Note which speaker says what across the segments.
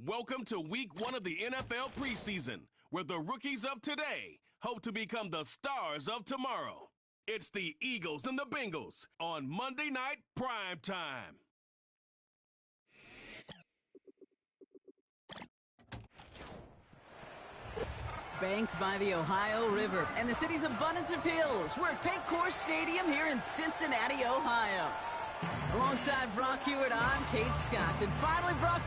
Speaker 1: Welcome to week 1 of the NFL preseason, where the rookies of today hope to become the stars of tomorrow. It's the Eagles and the Bengals on Monday Night Prime Time.
Speaker 2: Banked by the Ohio River and the city's abundance of hills, we're at Paycor Stadium here in Cincinnati, Ohio. Alongside Brock Hewitt, I'm Kate Scott. And finally, Brock,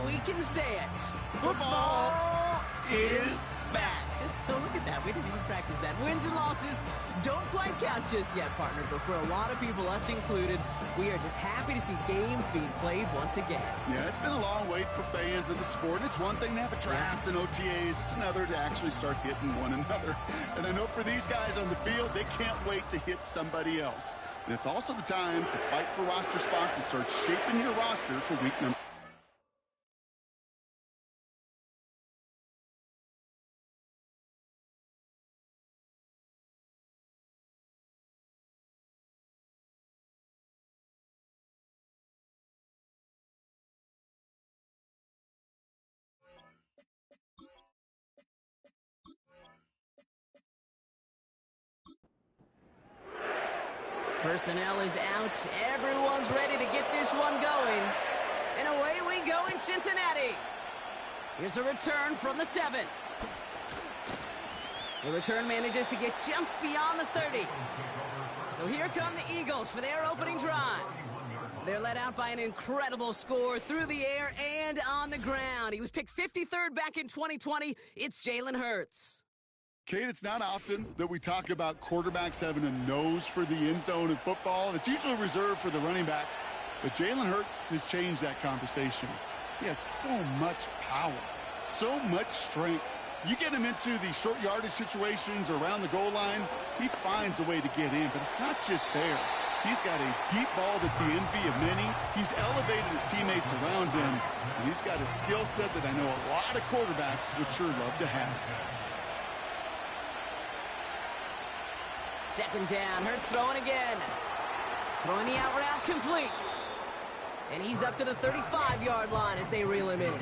Speaker 2: we can say it. Football is back. Oh, look at that. We didn't even practice that. Wins and losses don't quite count just yet, partner. But for a lot of people, us included, we are just happy to see games being played once again.
Speaker 3: Yeah, it's been a long wait for fans of the sport. It's one thing to have a draft and OTAs. It's another to actually start hitting one another. And I know for these guys on the field, they can't wait to hit somebody else. And it's also the time to fight for roster spots and start shaping your roster for week number.
Speaker 2: Personnel is out. Everyone's ready to get this one going. And away we go in Cincinnati. Here's a return from the 7. The return manages to get just beyond the 30. So here come the Eagles for their opening drive. They're led out by an incredible score through the air and on the ground. He was picked 53rd back in 2020. It's Jalen Hurts.
Speaker 3: Kate, it's not often that we talk about quarterbacks having a nose for the end zone in football. It's usually reserved for the running backs. But Jalen Hurts has changed that conversation. He has so much power, so much strength. You get him into the short yardage situations or around the goal line, he finds a way to get in. But it's not just there. He's got a deep ball that's the envy of many. He's elevated his teammates around him. And he's got a skill set that I know a lot of quarterbacks would sure love to have.
Speaker 2: Second down, Hurts throwing again. Throwing the out route complete. And he's up to the 35-yard line as they reel him in.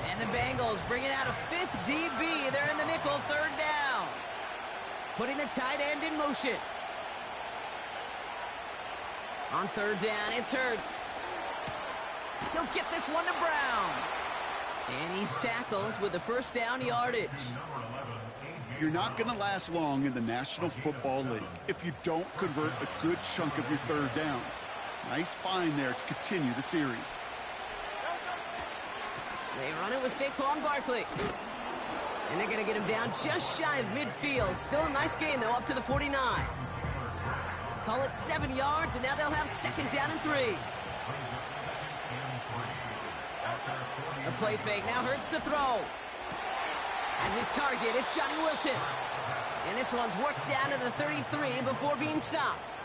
Speaker 2: And the Bengals bringing out a 5th DB. They're in the nickel, third down. Putting the tight end in motion. On third down, it's Hurts. He'll get this one to Brown. And he's tackled with the first down yardage.
Speaker 3: You're not going to last long in the National Football League if you don't convert a good chunk of your third downs. Nice find there to continue the series.
Speaker 2: They run it with Saquon Barkley. And they're going to get him down just shy of midfield. Still a nice gain, though, up to the 49. Call it 7 yards, and now they'll have second down and 3. A play fake. Now Hurts to throw. As his target, it's Johnny Wilson. And this one's worked down to the 33 before being stopped.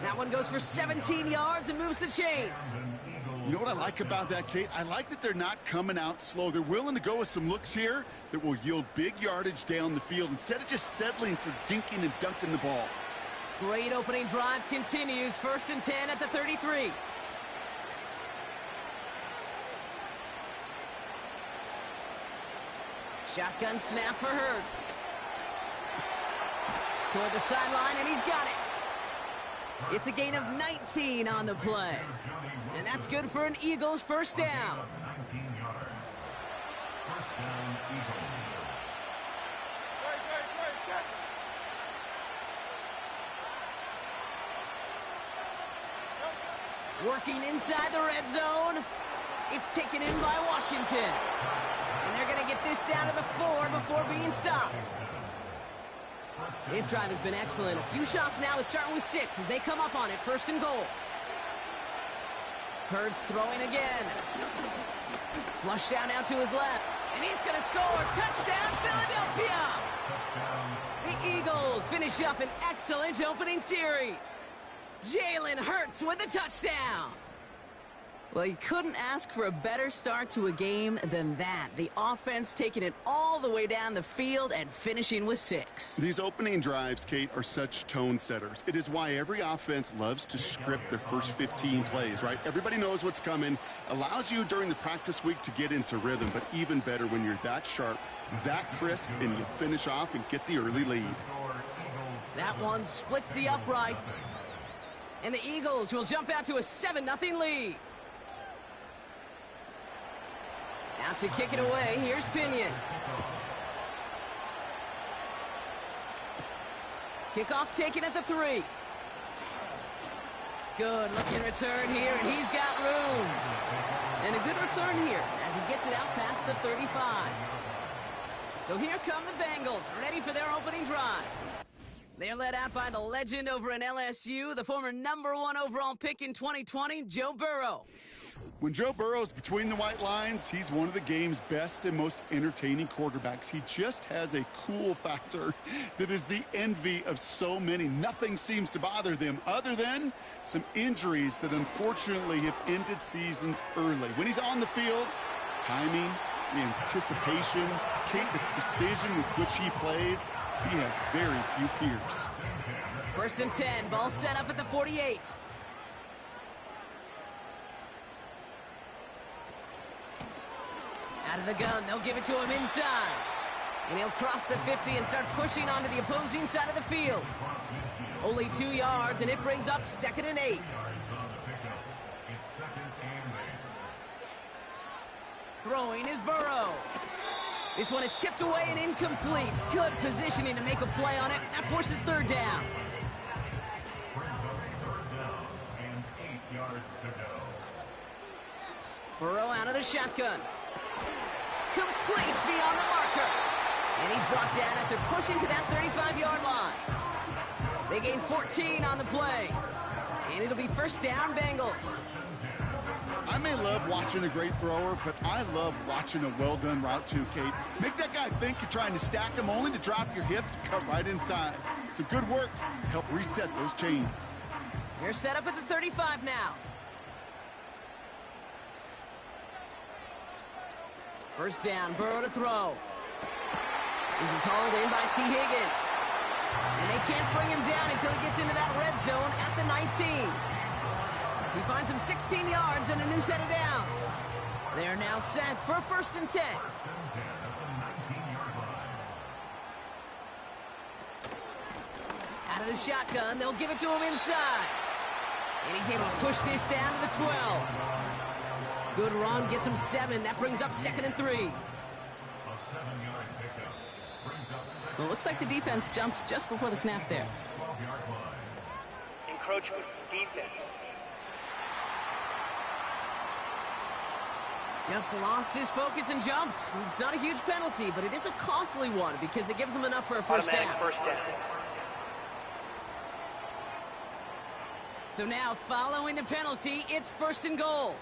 Speaker 2: That one goes for 17 yards and moves the chains.
Speaker 3: You know what I like about that, Kate? I like that they're not coming out slow. They're willing to go with some looks here that will yield big yardage down the field instead of just settling for dinking and dunking the ball.
Speaker 2: Great opening drive continues. 1st and 10 at the 33. Shotgun snap for Hurts. Toward the sideline, and he's got it. It's a gain of 19 on the play. And that's good for an Eagles first down. Working inside the red zone. It's taken in by Washington. And they're going to get this down to the 4 before being stopped. His drive has been excellent. A few shots now. It's starting with 6 as they come up on it. 1st and goal. Hurts throwing again. Flush down now to his left. And he's going to score. Touchdown, Philadelphia! The Eagles finish up an excellent opening series. Jalen Hurts with a touchdown. Well, you couldn't ask for a better start to a game than that. The offense taking it all the way down the field and finishing with 6.
Speaker 3: These opening drives, Kate, are such tone setters. It is why every offense loves to script their first 15 plays, right? Everybody knows what's coming. Allows you during the practice week to get into rhythm, but even better when you're that sharp, that crisp, and you finish off and get the early lead.
Speaker 2: That one splits the uprights. And the Eagles will jump out to a 7-0 lead. Out to kick it away, here's Pinion. Kickoff taken at the 3. Good looking return here, and he's got room. And a good return here as he gets it out past the 35. So here come the Bengals, ready for their opening drive. They're led out by the legend over in LSU, the former #1 overall pick in 2020, Joe Burrow.
Speaker 3: When Joe Burrow's between the white lines, he's one of the game's best and most entertaining quarterbacks. He just has a cool factor that is the envy of so many. Nothing seems to bother them other than some injuries that unfortunately have ended seasons early. When he's on the field, timing, the anticipation, Kate, the precision with which he plays, he has very few peers.
Speaker 2: 1st and 10, ball set up at the 48. Out of the gun, they'll give it to him inside. And he'll cross the 50 and start pushing onto the opposing side of the field. Only 2 yards, and it brings up 2nd and 8. Throwing is Burrow. This one is tipped away and incomplete. Good positioning to make a play on it. That forces 3rd down. Burrow out of the shotgun. Complete beyond the marker. And he's brought down after pushing to that 35-yard line. They gain 14 on the play. And it'll be 1st down, Bengals.
Speaker 3: I may love watching a great thrower, but I love watching a well-done route too, Kate. Make that guy think you're trying to stack him only to drop your hips, cut right inside. Some good work to help reset those chains.
Speaker 2: You're set up at the 35 now. 1st down, Burrow to throw. This is hauled in by T. Higgins. And they can't bring him down until he gets into that red zone at the 19. He finds him 16 yards and a new set of downs. They are now set for 1st and 10. Out of the shotgun, they'll give it to him inside. And he's able to push this down to the 12. Good run, gets him 7. That brings up 2nd and 3. Well, it looks like the defense jumps just before the snap there.
Speaker 4: Encroachment, defense.
Speaker 2: Just lost his focus and jumped. It's not a huge penalty, but it is a costly one because it gives him enough for a 1st down.
Speaker 4: Automatic 1st down.
Speaker 2: So now, following the penalty, it's 1st and goal.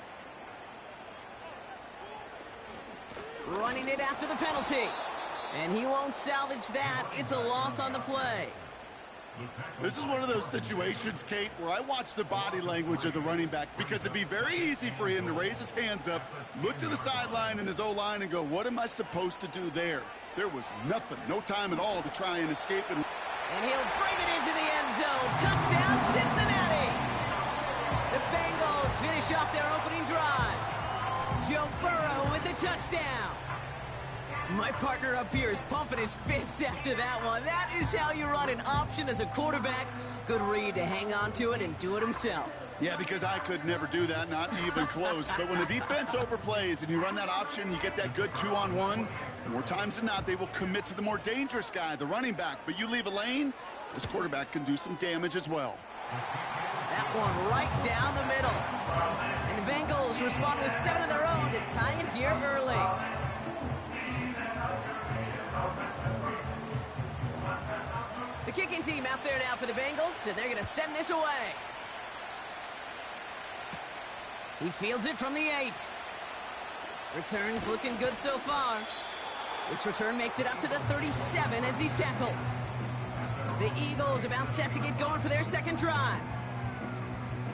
Speaker 2: Running it after the penalty. And he won't salvage that. It's a loss on the play.
Speaker 3: This is one of those situations, Kate, where I watch the body language of the running back because it'd be very easy for him to raise his hands up, look to the sideline in his O-line and go, what am I supposed to do there? There was nothing, no time at all to try and escape it.
Speaker 2: And he'll bring it into the end zone. Touchdown, Cincinnati! The Bengals finish off their opening drive. Joe Burrow with the touchdown. My partner up here is pumping his fist after that one. That is how you run an option as a quarterback. Good read to hang on to it and do it himself.
Speaker 3: Yeah, because I could never do that, not even close. But when the defense overplays and you run that option, you get that good 2-on-1. More times than not, they will commit to the more dangerous guy, the running back. But you leave a lane, this quarterback can do some damage as well.
Speaker 2: That one right down the middle. And the Bengals respond with 7 of their own to tie it here early. The kicking team out there now for the Bengals, and they're going to send this away. He fields it from the 8. Returns looking good so far. This return makes it up to the 37 as he's tackled. The Eagles about set to get going for their 2nd drive.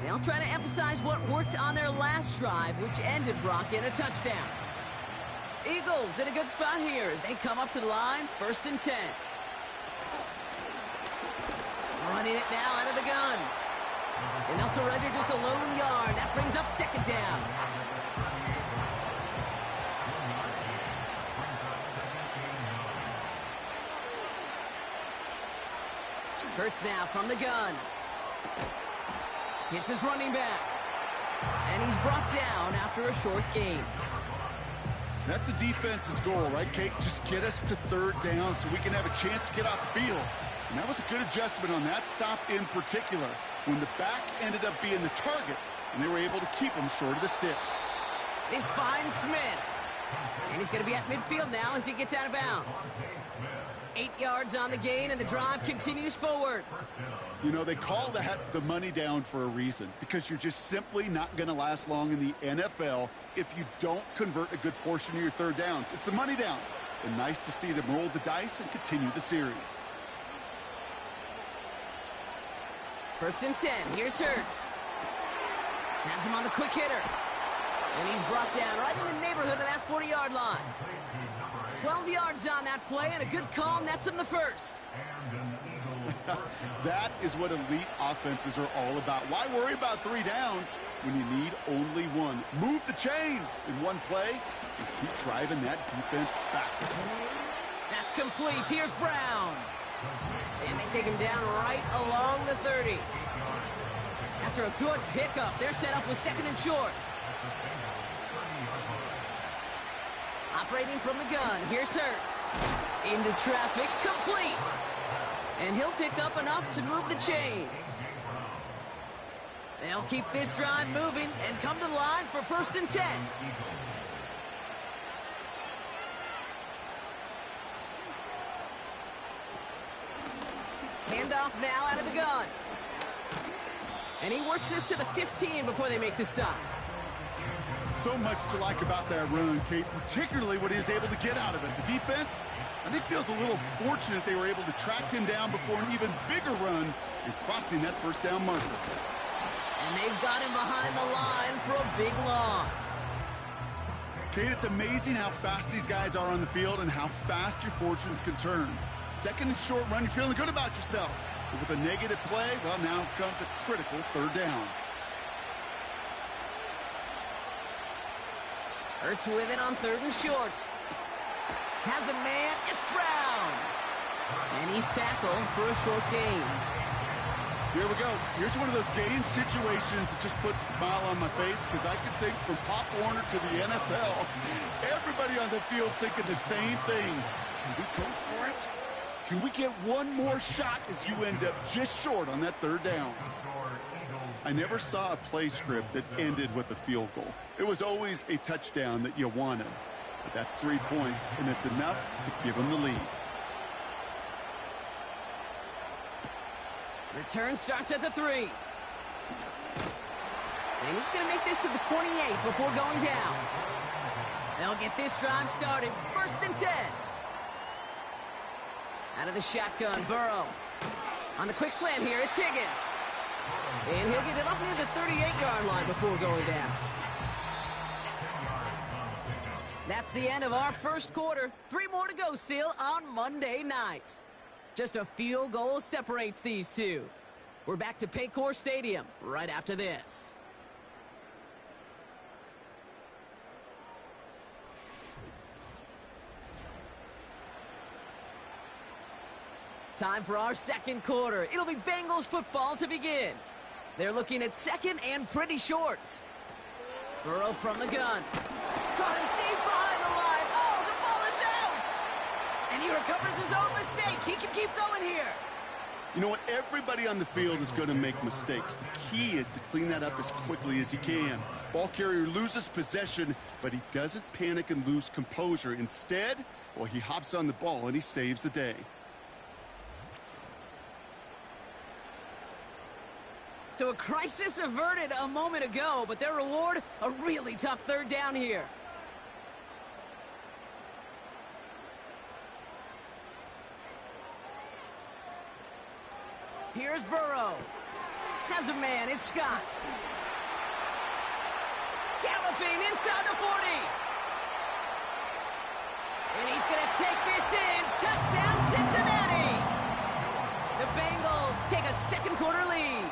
Speaker 2: They'll try to emphasize what worked on their last drive, which ended, Brock, in a touchdown. Eagles in a good spot here as they come up to the line, 1st and 10. Running it now out of the gun. And they'll surrender just a lone yard. That brings up 2nd down. Hurts now from the gun. Hits his running back. And he's brought down after a short gain.
Speaker 3: That's a defense's goal, right, Kate? Just get us to 3rd down so we can have a chance to get off the field. And that was a good adjustment on that stop in particular, when the back ended up being the target, and they were able to keep him short of the sticks.
Speaker 2: This finds Smith. And he's going to be at midfield now as he gets out of bounds. 8 yards on the gain, and the drive continues forward.
Speaker 3: You know, they call that the money down for a reason, because you're just simply not going to last long in the NFL if you don't convert a good portion of your 3rd downs. It's the money down. And nice to see them roll the dice and continue the series.
Speaker 2: 1st and 10. Here's Hurts. Has him on the quick hitter. And he's brought down right in the neighborhood of that 40-yard line. 12 yards on that play, and a good call nets him the 1st.
Speaker 3: That is what elite offenses are all about. Why worry about 3 downs when you need only 1? Move the chains in one play and keep driving that defense backwards.
Speaker 2: That's complete. Here's Brown. And they take him down right along the 30. After a good pickup, they're set up with 2nd and short. Operating from the gun, here's Hurts. Into traffic, complete. And he'll pick up enough to move the chains. They'll keep this drive moving and come to the line for 1st and 10. Handoff now out of the gun. And he works this to the 15 before they make the stop.
Speaker 3: So much to like about that run, Kate, particularly what he is able to get out of it. The defense, I think, feels a little fortunate they were able to track him down before an even bigger run and crossing that 1st down marker.
Speaker 2: And they've got him behind the line for a big loss.
Speaker 3: Kate, it's amazing how fast these guys are on the field and how fast your fortunes can turn. 2nd and short run, you're feeling good about yourself. But with a negative play, well, now comes a critical 3rd down.
Speaker 2: Hurts with it on 3rd and short. Has a man, it's Brown. And he's tackled for a short gain.
Speaker 3: Here we go. Here's one of those game situations that just puts a smile on my face, because I can think from Pop Warner to the NFL, everybody on the field thinking the same thing. Can we go for it? Can we get one more shot as you end up just short on that 3rd down? I never saw a play script that ended with a field goal. It was always a touchdown that you wanted. But that's 3 points, and it's enough to give them the lead.
Speaker 2: Return starts at the 3. And he's going to make this to the 28 before going down. They'll get this drive started. 1st and 10. Out of the shotgun, Burrow. On the quick slant here, it's Higgins. And he'll get it up near the 38-yard line before going down. That's the end of our 1st quarter. 3 more to go still on Monday night. Just a field goal separates these two. We're back to Paycor Stadium right after this. Time for our 2nd quarter. It'll be Bengals football to begin. They're looking at 2nd and pretty short. Burrow from the gun. Caught him deep behind the line. Oh, the ball is out! And he recovers his own mistake. He can keep going here.
Speaker 3: You know what? Everybody on the field is going to make mistakes. The key is to clean that up as quickly as he can. Ball carrier loses possession, but he doesn't panic and lose composure. Instead, well, he hops on the ball and he saves the day.
Speaker 2: So a crisis averted a moment ago, but their reward, a really tough 3rd down here. Here's Burrow. has a man. It's Scott. Galloping inside the 40. And he's going to take this in. Touchdown, Cincinnati. The Bengals take a second quarter lead.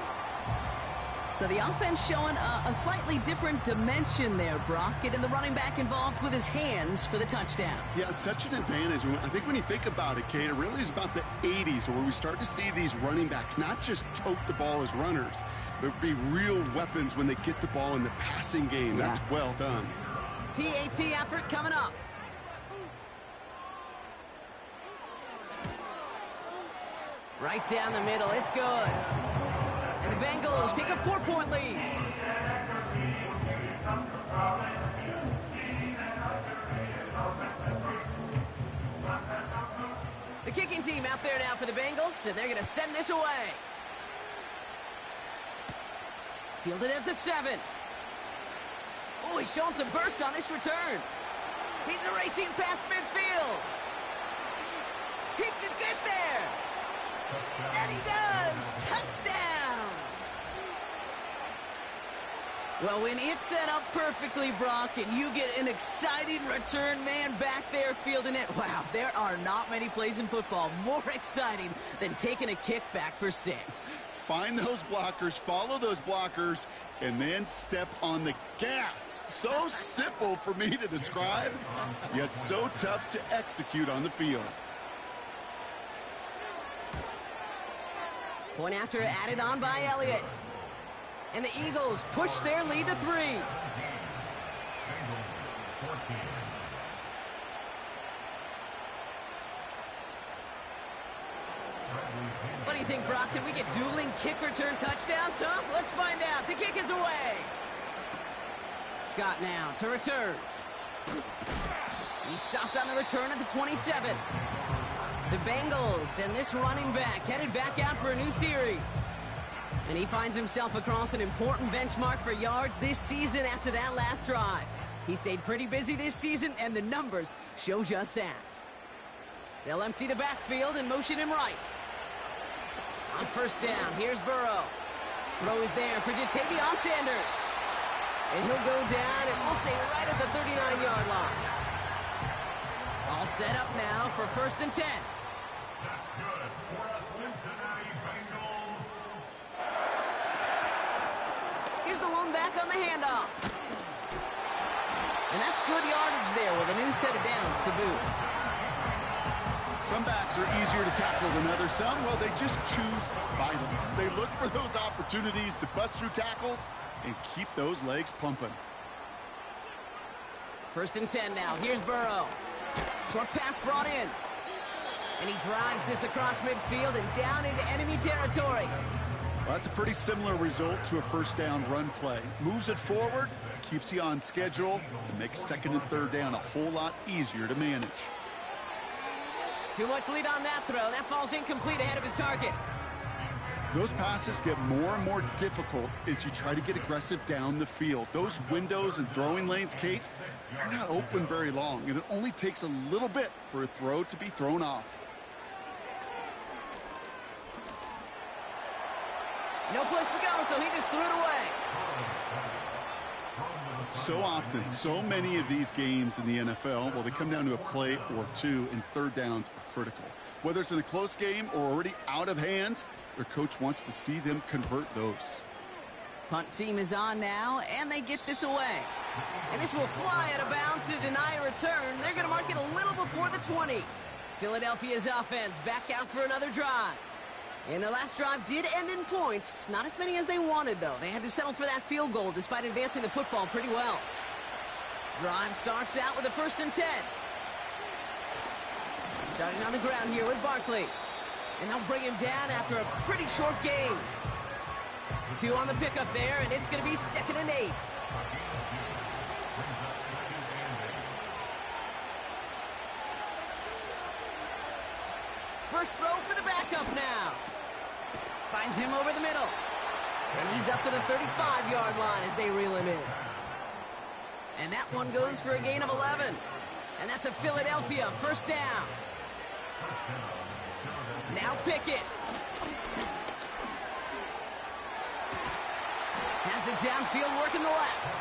Speaker 2: So the offense showing a slightly different dimension there, Brock. Getting the running back involved with his hands for the touchdown.
Speaker 3: Yeah, such an advantage. I think when you think about it, Kate, it really is about the 80s where we start to see these running backs not just tote the ball as runners. There'll be real weapons when they get the ball in the passing game.
Speaker 2: Yeah.
Speaker 3: That's well done.
Speaker 2: PAT effort coming up. Right down the middle. It's good. And the Bengals take a 4-point lead. The kicking team out there now for the Bengals, and they're going to send this away. Fielded at the 7. Oh, he's showing some burst on this return. He's racing past midfield. He could get there. And he does. Touchdown. Well, when it's set up perfectly, Brock, and you get an exciting return man back there fielding it, wow, there are not many plays in football more exciting than taking a kick back for 6.
Speaker 3: Find those blockers, follow those blockers, and then step on the gas. So simple for me to describe, yet so tough to execute on the field.
Speaker 2: Point after added on by Elliott. And the Eagles push their lead to 3. What do you think, Brock? Can we get dueling kick return touchdowns, huh? Let's find out. The kick is away. Scott now to return. He stopped on the return at the 27. The Bengals and this running back headed back out for a new series. And he finds himself across an important benchmark for yards this season after that last drive. He stayed pretty busy this season, and the numbers show just that. They'll empty the backfield and motion him right. On first down, here's Burrow. Throw is there for Jatavion Sanders. And he'll go down, and we'll say right at the 39-yard line. All set up now for 1st and 10. Here's the lone back on the handoff. And that's good yardage there with a new set of downs to boot.
Speaker 3: Some backs are easier to tackle than others. Some, well, they just choose violence. They look for those opportunities to bust through tackles and keep those legs pumping.
Speaker 2: 1st and 10 now. Here's Burrow. Short pass brought in. And he drives this across midfield and down into enemy territory.
Speaker 3: Well, that's a pretty similar result to a first down run play. Moves it forward, keeps you on schedule, and makes 2nd and 3rd down a whole lot easier to manage.
Speaker 2: Too much lead on that throw. That falls incomplete ahead of his target.
Speaker 3: Those passes get more and more difficult as you try to get aggressive down the field. Those windows and throwing lanes, Kate, they're not open very long, and it only takes a little bit for a throw to be thrown off.
Speaker 2: No place to go, so he just threw it away.
Speaker 3: So often, so many of these games in the NFL, well, they come down to a play or two, and 3rd downs are critical. Whether it's in a close game or already out of hand, their coach wants to see them convert those.
Speaker 2: Punt team is on now, and they get this away. And this will fly out of bounds to deny a return. They're going to mark it a little before the 20. Philadelphia's offense back out for another drive. And their last drive did end in points. Not as many as they wanted, though. They had to settle for that field goal despite advancing the football pretty well. Drive starts out with a 1st and 10. Starting on the ground here with Barkley. And they'll bring him down after a pretty short gain. 2 on the pickup there, and it's going to be 2nd and 8. First throw for the backup now. Finds him over the middle. And he's up to the 35-yard line as they reel him in. And that one goes for a gain of 11. And that's a Philadelphia 1st down. Now Pickett. Has it downfield, working the left.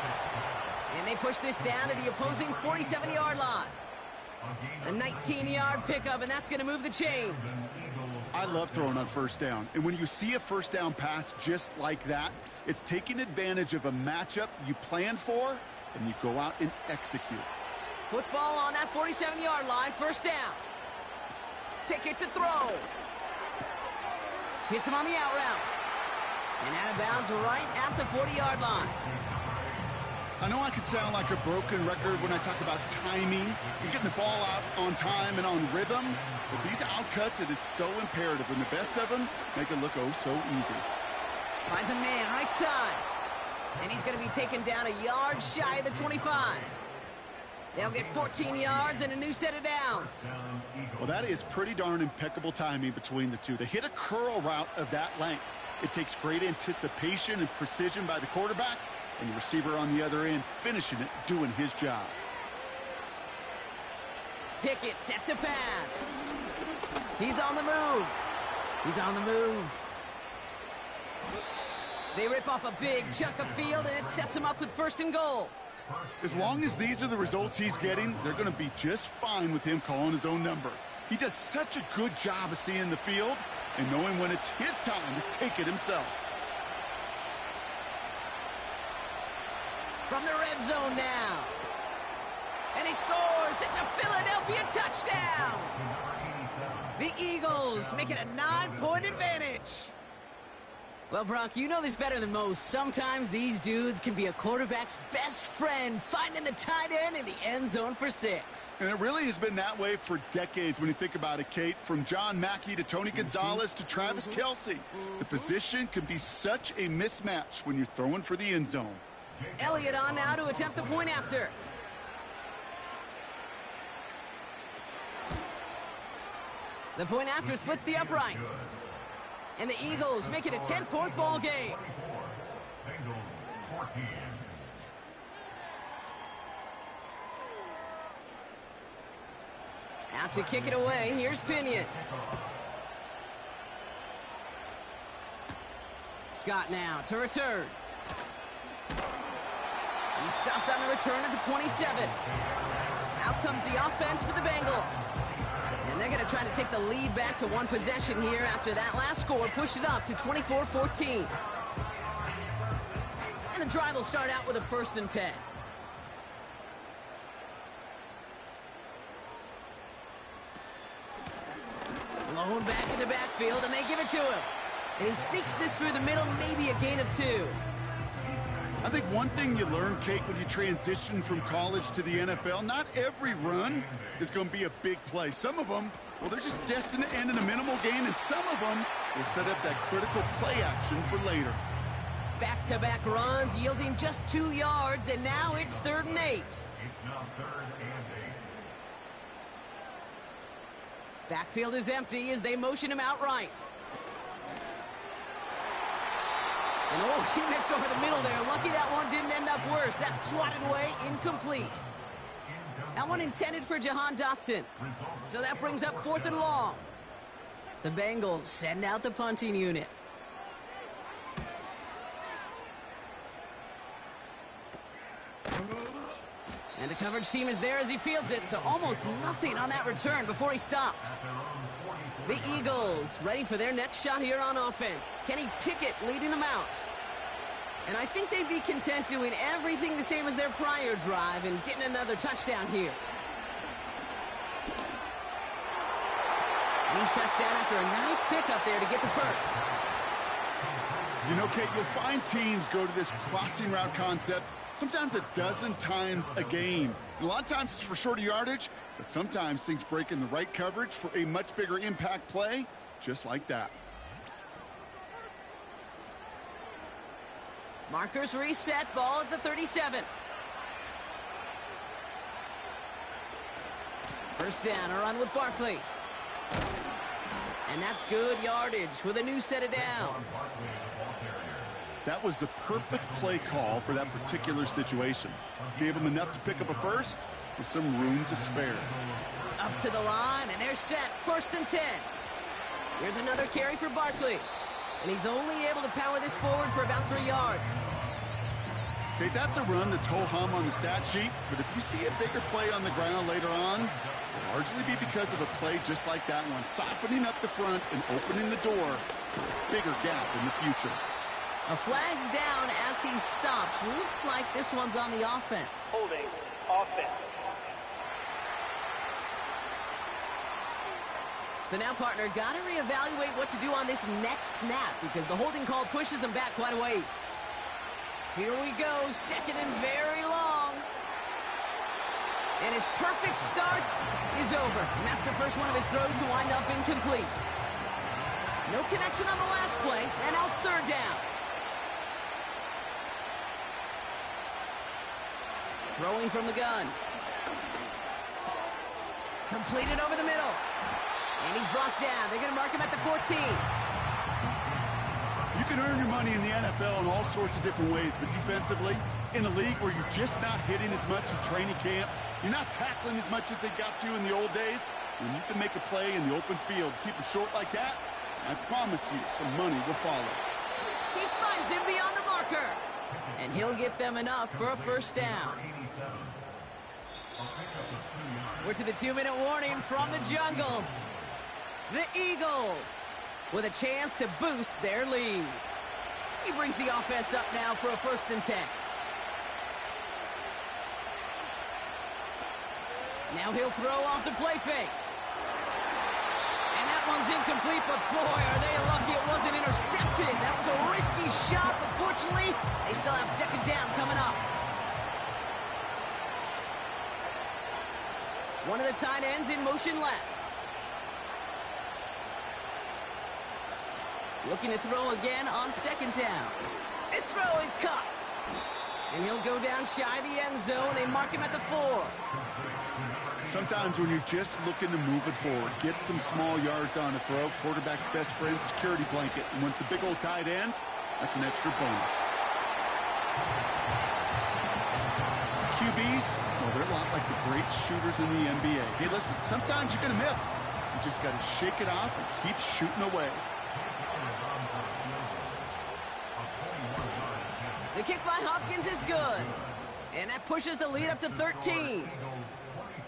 Speaker 2: And they push this down to the opposing 47-yard line. A 19-yard pickup, and that's going to move the chains.
Speaker 3: I love throwing on first down. And when you see a first down pass just like that, it's taking advantage of a matchup you plan for, and you go out and execute.
Speaker 2: Football on that 47-yard line, first down. Pickett to throw. Hits him on the out route. And out of bounds right at the 40-yard line.
Speaker 3: I know I could sound like a broken record when I talk about timing and getting the ball out on time and on rhythm, but these outcuts, it is so imperative, and the best of them make it look oh so easy.
Speaker 2: Finds a man right side. And he's going to be taken down a yard shy of the 25. They'll get 14 yards and a new set of downs.
Speaker 3: Well, that is pretty darn impeccable timing between the two. To hit a curl route of that length, it takes great anticipation and precision by the quarterback, and the receiver on the other end finishing it, doing his job.
Speaker 2: Pickett set to pass. He's on the move. He's on the move. They rip off a big chunk of field, and it sets him up with first and goal.
Speaker 3: As long as these are the results he's getting, they're going to be just fine with him calling his own number. He does such a good job of seeing the field and knowing when it's his time to take it himself.
Speaker 2: From the red zone now. And he scores. It's a Philadelphia touchdown. The Eagles make it a 9-point advantage. Well, Brock, you know this better than most. Sometimes these dudes can be a quarterback's best friend, finding the tight end in the end zone for 6.
Speaker 3: And it really has been that way for decades when you think about it, Kate. From John Mackey to Tony Gonzalez to Travis Kelce. The position can be such a mismatch when you're throwing for the end zone.
Speaker 2: Elliott on now to attempt the point after. The point after splits the uprights. And the Eagles make it a 10-point ball game. Out to kick it away. Here's Pinion. Scott now to return. He's stopped on the return at the 27. Out comes the offense for the Bengals. And they're going to try to take the lead back to one possession here after that last score pushed it up to 24-14. And the drive will start out with a 1st and 10. Blown back in the backfield, and they give it to him. And he sneaks this through the middle, maybe a gain of 2.
Speaker 3: I think one thing you learn, Kate, when you transition from college to the NFL, not every run is going to be a big play. Some of them, well, they're just destined to end in a minimal gain, and some of them will set up that critical play action for later.
Speaker 2: Back-to-back runs yielding just 2 yards, and now it's 3rd and 8.
Speaker 4: It's now 3rd and 8.
Speaker 2: Backfield is empty as they motion him outright. And oh, he missed over the middle there. Lucky that one didn't end up worse. That's swatted away, incomplete. That one intended for Jahan Dotson. So that brings up 4th and long. The Bengals send out the punting unit. And the coverage team is there as he fields it, so almost nothing on that return before he stopped. The Eagles ready for their next shot here on offense. Kenny Pickett leading them out. And I think they'd be content doing everything the same as their prior drive and getting another touchdown here. And he's touchdown after a nice pickup there to get the first.
Speaker 3: You know, Kate, you'll find teams go to this crossing route concept sometimes a dozen times a game. And a lot of times it's for shorter yardage, but sometimes things break in the right coverage for a much bigger impact play, just like that.
Speaker 2: Markers reset, ball at the 37. First down, a run with Barkley. And that's good yardage with a new set of downs.
Speaker 3: That was the perfect play call for that particular situation. Gave him enough to pick up a first with some room to spare.
Speaker 2: Up to the line, and they're set. 1st and 10. Here's another carry for Barkley. And he's only able to power this forward for about 3 yards.
Speaker 3: Okay, that's a run that's ho-hum on the stat sheet, but if you see a bigger play on the ground later on, it'll largely be because of a play just like that one, softening up the front and opening the door for a bigger gap in the future.
Speaker 2: A flag's down as he stops. Looks like this one's on the offense.
Speaker 5: Holding, offense.
Speaker 2: So now, partner, got to reevaluate what to do on this next snap because the holding call pushes him back quite a ways. Here we go, second and very long. And his perfect start is over. And that's the first one of his throws to wind up incomplete. No connection on the last play, and now it's third down. Throwing from the gun. Completed over the middle. And he's brought down. They're going to mark him at the 14.
Speaker 3: You can earn your money in the NFL in all sorts of different ways, but defensively, in a league where you're just not hitting as much in training camp, you're not tackling as much as they got to in the old days, when you can make a play in the open field, keep it short like that, I promise you some money will follow.
Speaker 2: He finds him beyond the marker. And he'll get them enough for a first down. We're to the 2-minute warning from the jungle. The Eagles with a chance to boost their lead. He brings the offense up now for a 1st and 10. Now he'll throw off the play fake. And that one's incomplete, but boy, are they lucky it wasn't intercepted. That was a risky shot, but fortunately, they still have 2nd down coming up. One of the tight ends in motion left. Looking to throw again on 2nd down. His throw is caught. And he'll go down shy of the end zone. They mark him at the 4.
Speaker 3: Sometimes when you're just looking to move it forward, get some small yards on a throw, quarterback's best friend, security blanket. And when it's a big old tight end, that's an extra bonus. QBs, well, they're a lot like the great shooters in the NBA. Hey, listen, sometimes you're going to miss. You just got to shake it off and keep shooting away.
Speaker 2: The kick by Hopkins is good. And that pushes the lead up to 13.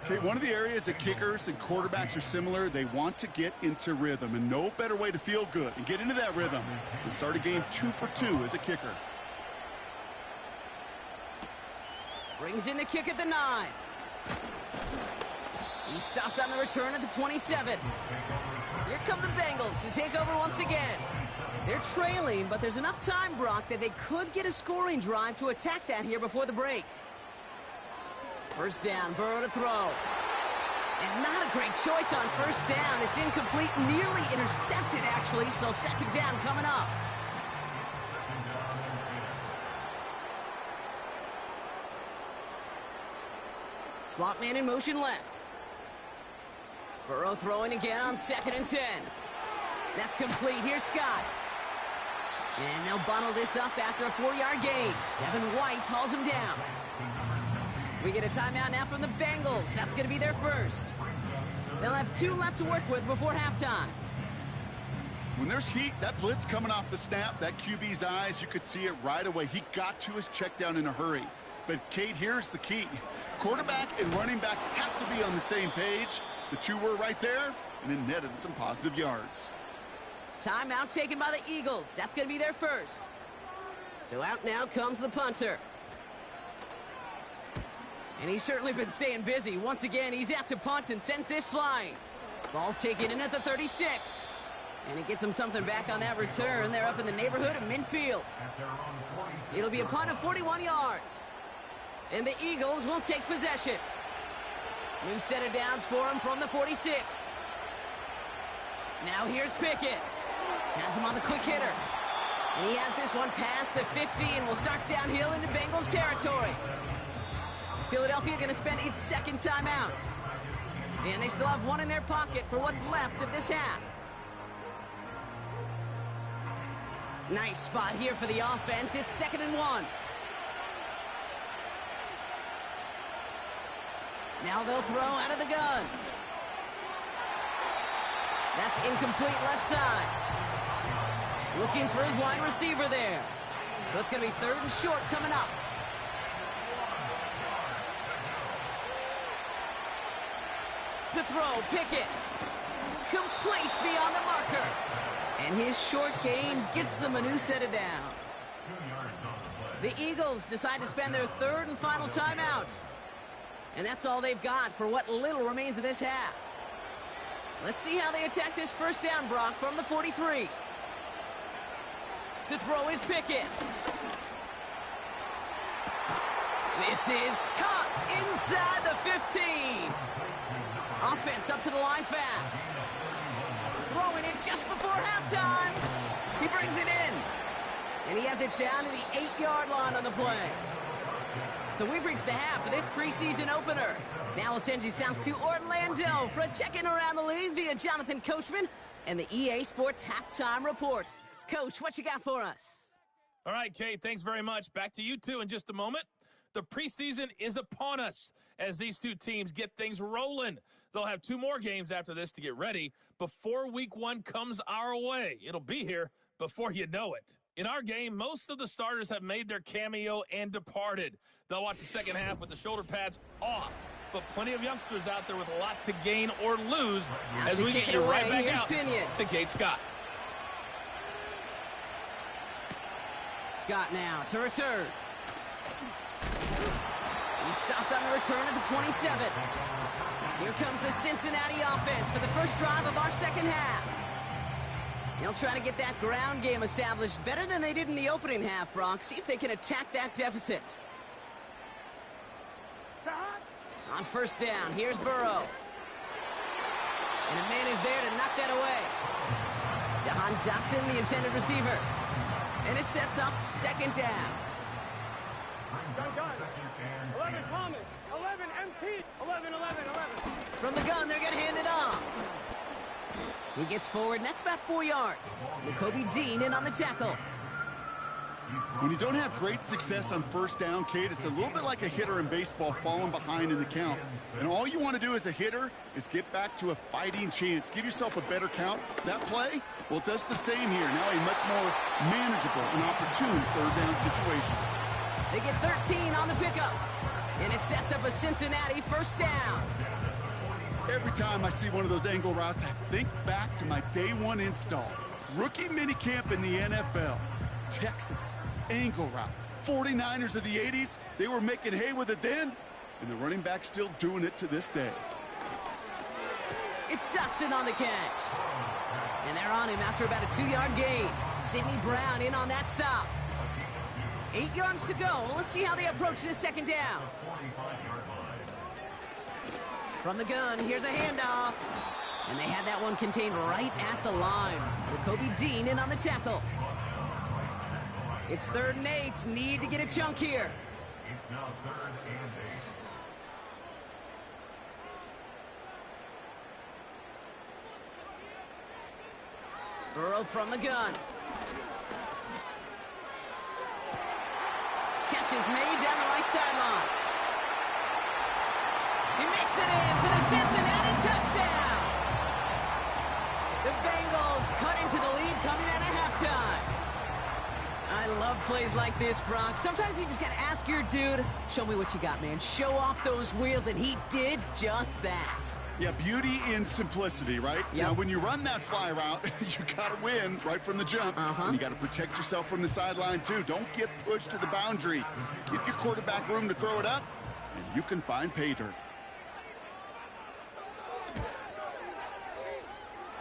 Speaker 3: Okay, one of the areas that kickers and quarterbacks are similar, they want to get into rhythm. And no better way to feel good and get into that rhythm than start a game 2 for 2 as a kicker.
Speaker 2: Brings in the kick at the 9. He stopped on the return at the 27. Here come the Bengals to take over once again. They're trailing, but there's enough time, Brock, that they could get a scoring drive to attack that here before the break. 1st down, Burrow to throw. And not a great choice on 1st down. It's incomplete, nearly intercepted, actually, so 2nd down coming up. Slot man in motion left. Burrow throwing again on 2nd and 10. That's complete. Here's Scott. And they'll bundle this up after a 4-yard gain. Devin White hauls him down. We get a timeout now from the Bengals. That's going to be their first. They'll have 2 left to work with before halftime.
Speaker 3: When there's heat, that blitz coming off the snap, that QB's eyes, you could see it right away. He got to his check down in a hurry. But, Kate, here's the key. Quarterback and running back have to be on the same page. The 2 were right there, and then netted some positive yards.
Speaker 2: Timeout taken by the Eagles. That's going to be their first. So out now comes the punter. And he's certainly been staying busy. Once again, he's out to punt and sends this flying. Ball taken in at the 36. And it gets him something back on that return. They're up in the neighborhood of midfield. It'll be a punt of 41 yards. And the Eagles will take possession. New set of downs for him from the 46. Now here's Pickett. Has him on the quick hitter. And he has this one past the 50 and will start downhill into Bengals territory. Philadelphia going to spend its 2nd timeout. And they still have 1 in their pocket for what's left of this half. Nice spot here for the offense. It's 2nd and 1. Now they'll throw out of the gun. That's incomplete left side. Looking for his wide receiver there. So it's going to be 3rd and short coming up. To throw, Pickett. Complete beyond the marker. And his short gain gets them a new set of downs. The Eagles decide to spend their third and final timeout. And that's all they've got for what little remains of this half. Let's see how they attack this first down, Brock, from the 43. To throw is Pickett. This is caught inside the 15. Offense up to the line fast. Throwing it just before halftime. He brings it in. And he has it down to the 8-yard line on the play. So we've reached the half of this preseason opener. Now we'll send you south to Orlando for a check-in around the league via Jonathan Coachman and the EA Sports Halftime Report. Coach, what you got for us?
Speaker 6: All right, Kate, thanks very much. Back to you two in just a moment. The preseason is upon us as these two teams get things rolling. They'll have 2 more games after this to get ready before week 1 comes our way. It'll be here before you know it. In our game, most of the starters have made their cameo and departed. They'll watch the second half with the shoulder pads off. But plenty of youngsters out there with a lot to gain or lose as we get you right back out to Kate Scott.
Speaker 2: Scott now to return. He stopped on the return at the 27. Here comes the Cincinnati offense for the first drive of our second half. They'll try to get that ground game established better than they did in the opening half, Brock. See if they can attack that deficit. On first down, here's Burrow. And a man is there to knock that away. Jahan Dotson, the intended receiver. And it sets up second down.
Speaker 5: 11 Thomas, 11 MT, 11.
Speaker 2: From the gun, they're going to hand it off. He gets forward, and that's about 4 yards. Jacoby Dean in on the tackle.
Speaker 3: When you don't have great success on first down, Kate, it's a little bit like a hitter in baseball falling behind in the count. And all you want to do as a hitter is get back to a fighting chance. Give yourself a better count. That play, well, it does the same here. Now a much more manageable and opportune third down situation.
Speaker 2: They get 13 on the pickup. And it sets up a Cincinnati first down.
Speaker 3: Every time I see one of those angle routes, I think back to my day 1 install. Rookie minicamp in the NFL. Texas, angle route. 49ers of the 80s, they were making hay with it then, and the running back's still doing it to this day.
Speaker 2: It's Dotson on the catch. And they're on him after about a 2-yard gain. Sidney Brown in on that stop. 8 yards to go. Let's see how they approach this second down. From the gun, here's a handoff. And they had that one contained right at the line. Jacoby Dean in on the tackle. It's 3rd and 8. Need to get a chunk here.
Speaker 4: It's now 3rd and 8.
Speaker 2: Burrow from the gun. Catch is made down the right sideline. He makes it in for the Cincinnati touchdown. The Bengals cut into the lead coming out of halftime. I love plays like this, Brock. Sometimes you just got to ask your dude, show me what you got, man. Show off those wheels, and he did just that.
Speaker 3: Yeah, beauty in simplicity, right?
Speaker 2: Yep.
Speaker 3: Now, when you run that fly route, you got to win right from the jump. And you got to protect yourself from the sideline, too. Don't get pushed to the boundary. Give your quarterback room to throw it up, and you can find pay dirt.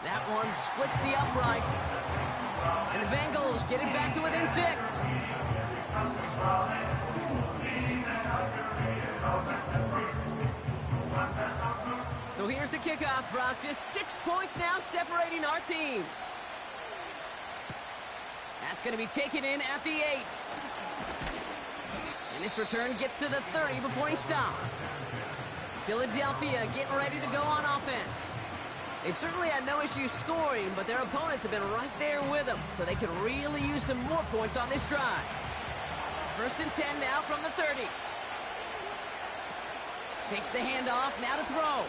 Speaker 2: That one splits the uprights. And the Bengals get it back to within 6. So here's the kickoff, Brock. Just 6 points now separating our teams. That's going to be taken in at the 8. And this return gets to the 30 before he stopped. Philadelphia getting ready to go on offense. They've certainly had no issue scoring, but their opponents have been right there with them, so they could really use some more points on this drive. 1st and 10 now from the 30. Takes the handoff, now to throw.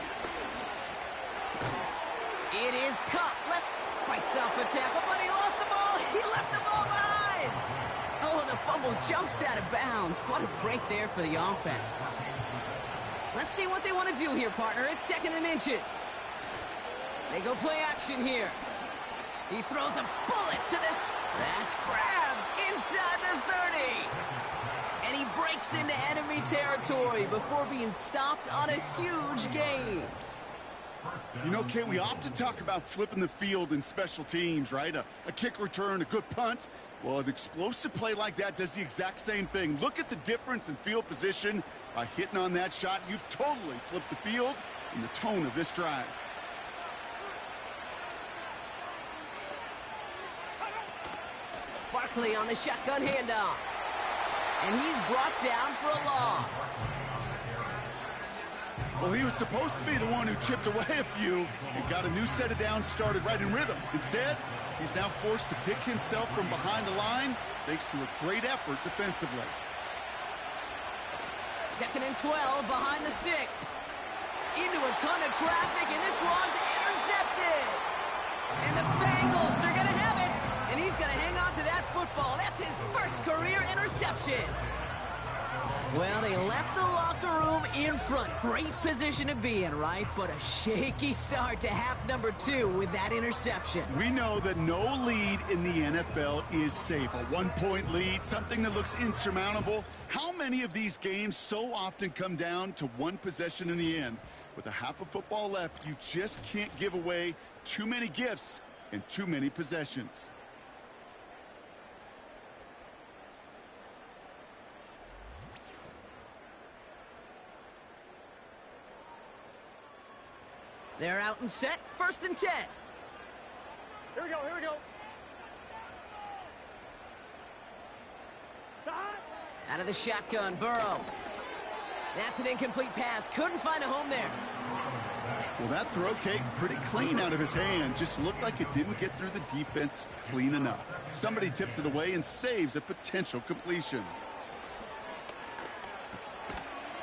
Speaker 2: It is caught. Left, fights off a tackle, but he lost the ball. He left the ball behind. Oh, the fumble jumps out of bounds. What a break there for the offense. Let's see what they want to do here, partner. It's 2nd and inches. They go play action here. He throws a bullet to this. That's grabbed inside the 30. And he breaks into enemy territory before being stopped on a huge gain.
Speaker 3: You know, Kate, we often talk about flipping the field in special teams, right? A kick return, a good punt. Well, an explosive play like that does the exact same thing. Look at the difference in field position. By hitting on that shot, you've totally flipped the field and the tone of this drive.
Speaker 2: Barkley on the shotgun handoff. And he's brought down for a loss.
Speaker 3: Well, he was supposed to be the one who chipped away a few and got a new set of downs started right in rhythm. Instead, he's now forced to pick himself from behind the line thanks to a great effort defensively.
Speaker 2: 2nd and 12 behind the sticks. Into a ton of traffic, and this one's intercepted. And the Bengals are going to have it. And he's going to hang on to that football. That's his first career interception. Well, they left the locker room in front. Great position to be in, right? But a shaky start to half number 2 with that interception.
Speaker 3: We know that no lead in the NFL is safe. A 1-point lead, something that looks insurmountable. How many of these games so often come down to one possession in the end? With a half of football left, you just can't give away too many gifts and too many possessions.
Speaker 2: They're out and set. 1st and 10.
Speaker 5: Here we go, here we go.
Speaker 2: Out of the shotgun, Burrow. That's an incomplete pass. Couldn't find a home there.
Speaker 3: Well, that throw, Kate, pretty clean out of his hand. Just looked like it didn't get through the defense clean enough. Somebody tips it away and saves a potential completion.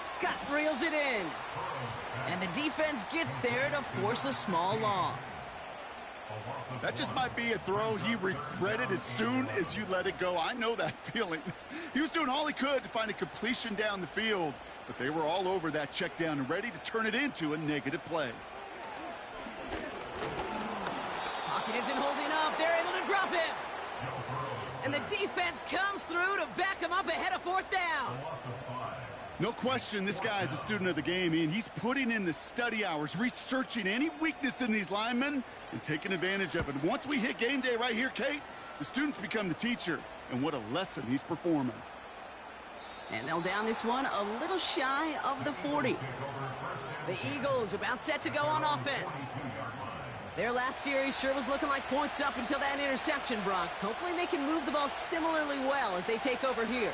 Speaker 2: Scott reels it in. And the defense gets there to force a small loss.
Speaker 3: That just might be a throw he regretted as soon as you let it go. I know that feeling. He was doing all he could to find a completion down the field, but they were all over that check down and ready to turn it into a negative play.
Speaker 2: Pocket isn't holding up. They're able to drop him. And the defense comes through to back him up ahead of 4th down.
Speaker 3: No question, this guy is a student of the game, and he's putting in the study hours, researching any weakness in these linemen and taking advantage of it. Once we hit game day right here, Kate, the students become the teacher, and what a lesson he's performing.
Speaker 2: And they'll down this one a little shy of the 40. The Eagles about set to go on offense. Their last series sure was looking like points up until that interception, Brock. Hopefully they can move the ball similarly well as they take over here.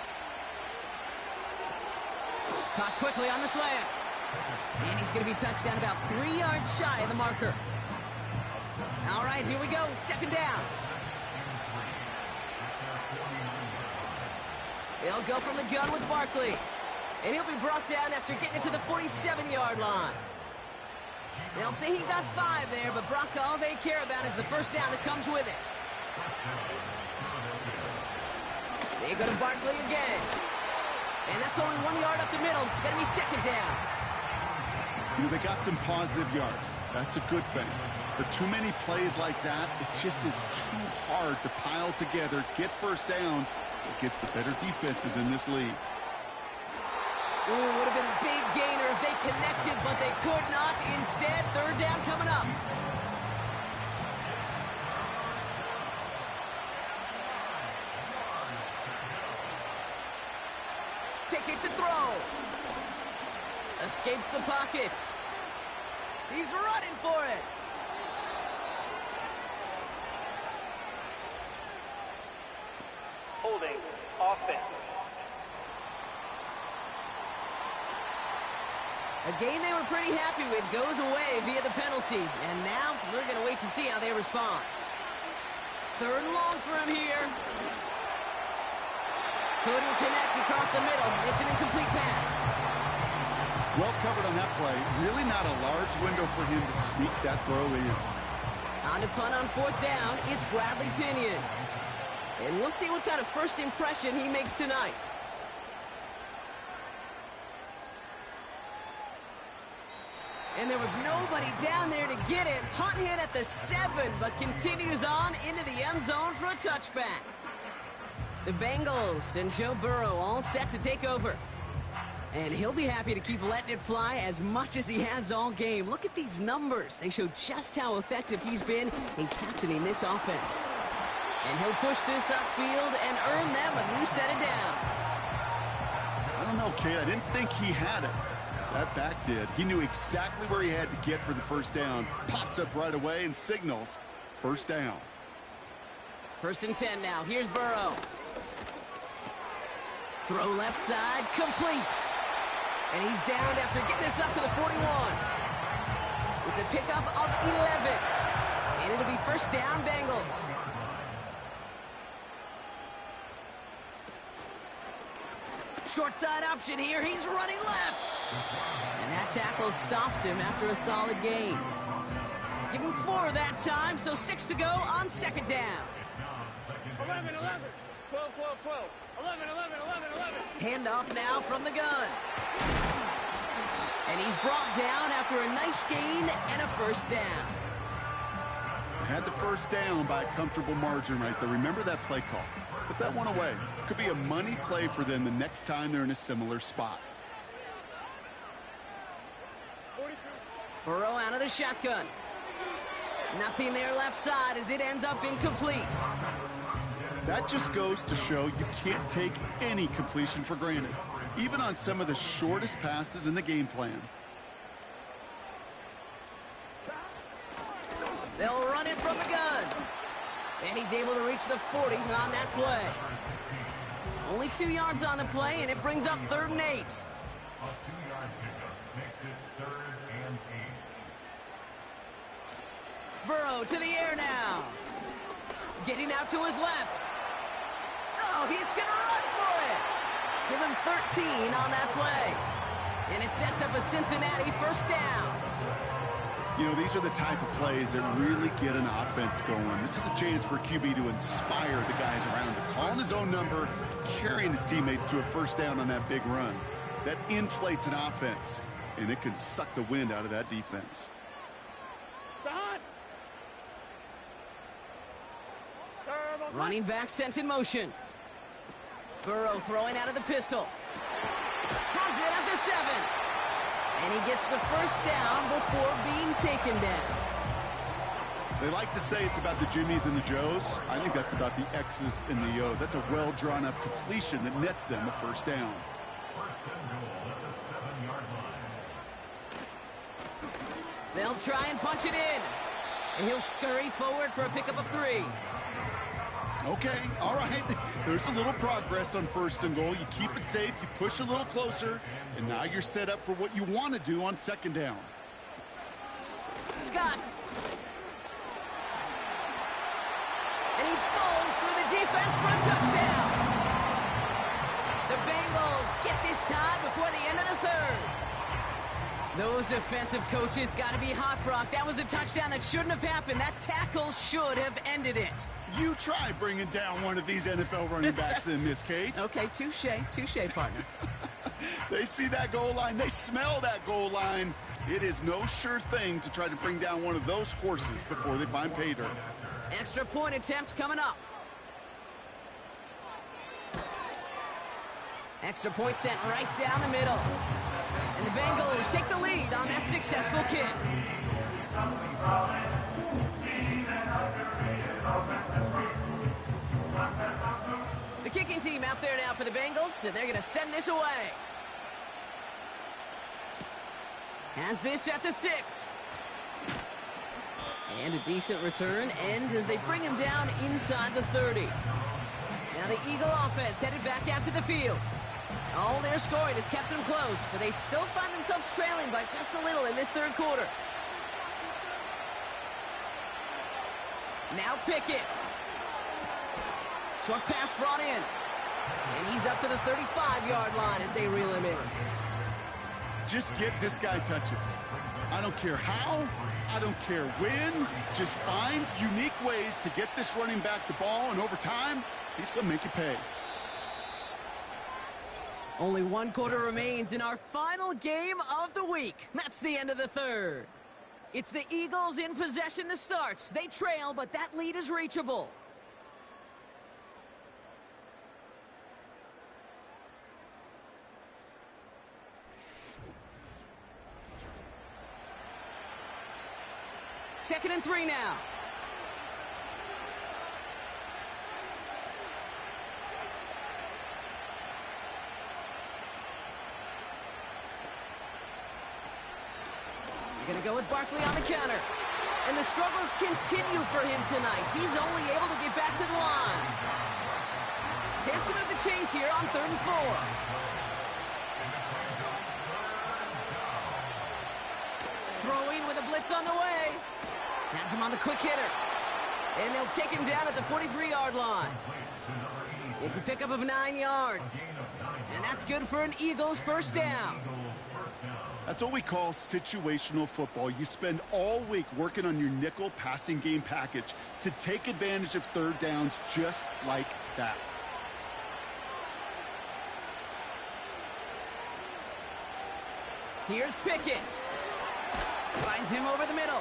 Speaker 2: Caught quickly on the slant. And he's going to be touched down about 3 yards shy of the marker. All right, here we go. 2nd down. They'll go from the gun with Barkley. And he'll be brought down after getting it to the 47-yard line. They'll say he got 5 there, but Brock, all they care about is the 1st down that comes with it. They go to Barkley again. And that's only 1 yard up the middle. Going to be 2nd down.
Speaker 3: You know, they got some positive yards. That's a good thing. But too many plays like that, it just is too hard to pile together, get 1st downs. It gets the better defenses in this league.
Speaker 2: Ooh, would have been a big gainer if they connected, but they could not. Instead, 3rd down coming up. Pickett to throw. Escapes the pocket. He's running for it.
Speaker 5: Holding offense.
Speaker 2: A game they were pretty happy with goes away via the penalty. And now we're going to wait to see how they respond. 3rd and long for him here. Couldn't connect across the middle. It's an incomplete pass.
Speaker 3: Well covered on that play. Really not a large window for him to sneak that throw in.
Speaker 2: On to punt on 4th down. It's Bradley Pinion. And we'll see what kind of first impression he makes tonight. And there was nobody down there to get it. Punt hit at the 7, but continues on into the end zone for a touchback. The Bengals and Joe Burrow all set to take over. And he'll be happy to keep letting it fly as much as he has all game. Look at these numbers. They show just how effective he's been in captaining this offense. And he'll push this upfield and earn them a new set of downs.
Speaker 3: I don't know, Kate. I didn't think he had it. That back did. He knew exactly where he had to get for the first down. Pops up right away and signals first down. 1st and 10 now. Here's Burrow.
Speaker 2: Throw left side, complete. And he's down after getting this up to the 41. It's a pickup of 11. And it'll be first down, Bengals. Short side option here. He's running left. And that tackle stops him after a solid gain. Give him 4 that time, so 6 to go on 2nd down.
Speaker 5: 11, 11, 12, 12, 12, 11, 11, 11, 11.
Speaker 2: Handoff now from the gun. And he's brought down after a nice gain and a first down.
Speaker 3: Had the first down by a comfortable margin right there. Remember that play call. Put that one away. Could be a money play for them the next time they're in a similar spot.
Speaker 5: 42.
Speaker 2: Burrow out of the shotgun. Nothing there left side as it ends up incomplete.
Speaker 3: That just goes to show you can't take any completion for granted, even on some of the shortest passes in the game plan.
Speaker 2: They'll run it from the gun. And he's able to reach the 40 on that play. Only 2 yards on the play, and it brings up 3rd and 8.
Speaker 4: A 2-yard pickup makes it 3rd and 8.
Speaker 2: Burrow to the air now. Getting out to his left. Oh, he's going to run for it. Give him 13 on that play. And it sets up a Cincinnati first down.
Speaker 3: You know, these are the type of plays that really get an offense going. This is a chance for QB to inspire the guys around him. Calling his own number, carrying his teammates to a first down on that big run. That inflates an offense, and it can suck the wind out of that defense.
Speaker 2: Running back sent in motion. Burrow throwing out of the pistol. Has it at the 7. And he gets the first down before being taken down.
Speaker 3: They like to say it's about the Jimmies and the Joes. I think that's about the X's and the O's. That's a well-drawn-up completion that nets them a first down.
Speaker 4: First and goal at the 7-yard line.
Speaker 2: They'll try and punch it in. And he'll scurry forward for a pickup of 3.
Speaker 3: Okay, all right. There's a little progress on 1st and goal. You keep it safe, you push a little closer, and now you're set up for what you want to do on 2nd down.
Speaker 2: Scott. And he falls through the defense for a touchdown. The Bengals get this time before the end of the 3rd. Those defensive coaches got to be hot, Brock. That was a touchdown that shouldn't have happened. That tackle should have ended it.
Speaker 3: You try bringing down one of these NFL running backs in, Miss Kate.
Speaker 2: Okay, touche, partner.
Speaker 3: They see that goal line. They smell that goal line. It is no sure thing to try to bring down one of those horses before they find pay dirt.
Speaker 2: Extra point attempt coming up. Extra point sent right down the middle. And the Bengals take the lead on that successful kick. The kicking team out there now for the Bengals, and they're going to send this away. Has this at the 6. And a decent return ends as they bring him down inside the 30. Now the Eagle offense headed back out to the field. All their scoring has kept them close, but they still find themselves trailing by just a little in this 3rd quarter. Now Pickett. Short pass brought in. And he's up to the 35-yard line as they reel him in.
Speaker 3: Just get this guy touches. I don't care how, I don't care when. Just find unique ways to get this running back the ball, and over time, he's going to make you pay.
Speaker 2: Only one quarter remains in our final game of the week. That's the end of the third. It's the Eagles in possession to start. They trail, but that lead is reachable. Second and 3 now. Going to go with Barkley on the counter. And the struggles continue for him tonight. He's only able to get back to the line. Chance to move the chains here on 3rd and 4. Throwing with a blitz on the way. Has him on the quick hitter. And they'll take him down at the 43-yard line. It's a pickup of 9 yards. And that's good for an Eagles first down.
Speaker 3: That's what we call situational football. You spend all week working on your nickel passing game package to take advantage of third downs just like that.
Speaker 2: Here's Pickett. Finds him over the middle.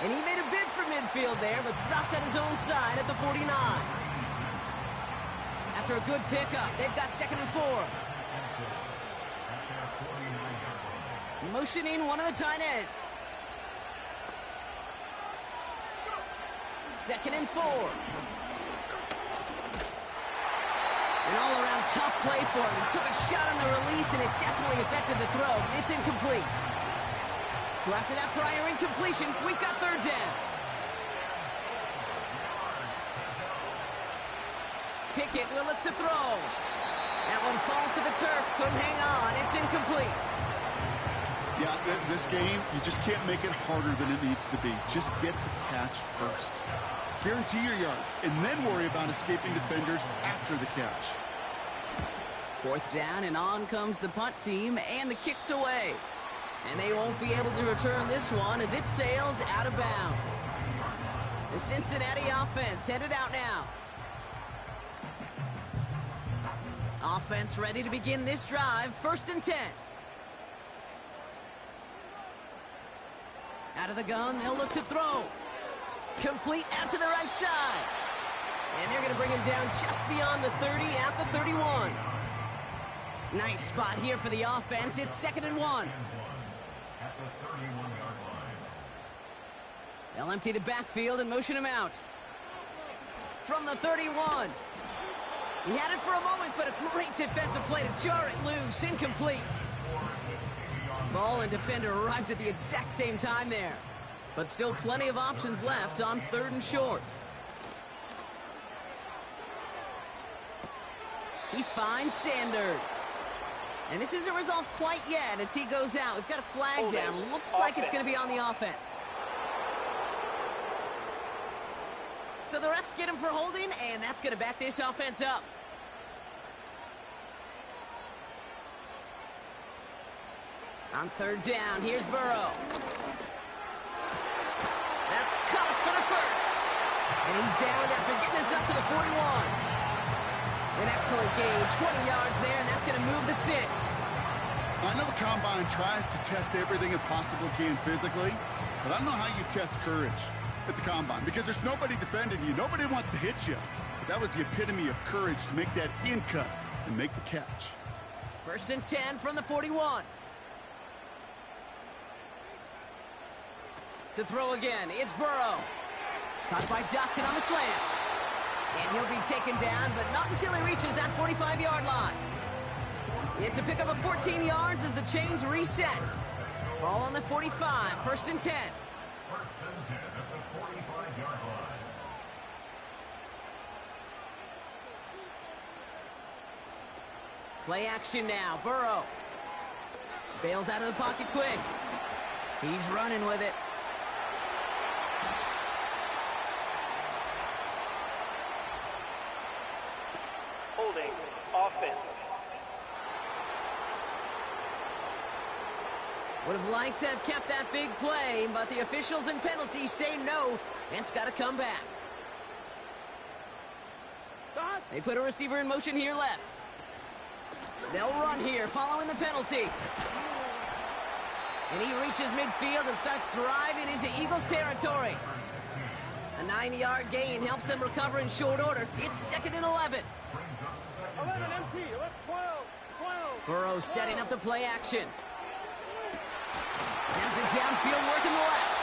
Speaker 2: And he made a bid for midfield there, but stopped at his own side at the 49. After a good pickup, they've got 2nd and 4. Motioning one of the tight ends. 2nd and 4. An all-around tough play for him. He took a shot on the release, and it definitely affected the throw. It's incomplete. So after that prior incompletion, we've got 3rd down. Pickett will look to throw. That one falls to the turf. Couldn't hang on. It's incomplete.
Speaker 3: Yeah, this game, you just can't make it harder than it needs to be. Just get the catch first. Guarantee your yards, and then worry about escaping defenders after the catch.
Speaker 2: 4th down, and on comes the punt team, and the kick's away. And they won't be able to return this one as it sails out of bounds. The Cincinnati offense headed out now. Offense ready to begin this drive, 1st and 10. Out of the gun, they'll look to throw. Complete out to the right side. And they're going to bring him down just beyond the 30 at the 31. Nice spot here for the offense. It's 2nd and 1. They'll empty the backfield and motion him out. From the 31. He had it for a moment, but a great defensive play to jar it loose. Incomplete. Ball and defender arrived at the exact same time there. But still plenty of options left on 3rd and short. He finds Sanders. And this isn't resolved quite yet as he goes out. We've got a flag down. Looks like it's going to be on the offense. So the refs get him for holding, and that's going to back this offense up. On 3rd down, here's Burrow. That's caught for the first. And he's down after getting this up to the 41. An excellent gain, 20 yards there, and that's going to move the sticks.
Speaker 3: I know the Combine tries to test everything it possibly can physically, but I don't know how you test courage at the Combine because there's nobody defending you. Nobody wants to hit you. But that was the epitome of courage to make that in cut and make the catch.
Speaker 2: 1st and 10 from the 41. To throw again, it's Burrow. Caught by Dotson on the slant. And he'll be taken down, but not until he reaches that 45-yard line. It's a pickup of 14 yards as the chains reset. Ball on the 45, 1st and 10.
Speaker 4: 1st and 10 at the 45-yard line.
Speaker 2: Play action now, Burrow. Bails out of the pocket quick. He's running with it.
Speaker 5: Holding. Offense.
Speaker 2: Would have liked to have kept that big play, but the officials and penalties say no, and it's got to come back. They put a receiver in motion here left. They'll run here, following the penalty. And he reaches midfield and starts driving into Eagles territory. A 9-yard gain helps them recover in short order. It's 2nd and 11.
Speaker 5: 11 empty. 12.
Speaker 2: Burrow setting up the play action. Has it downfield, working the left.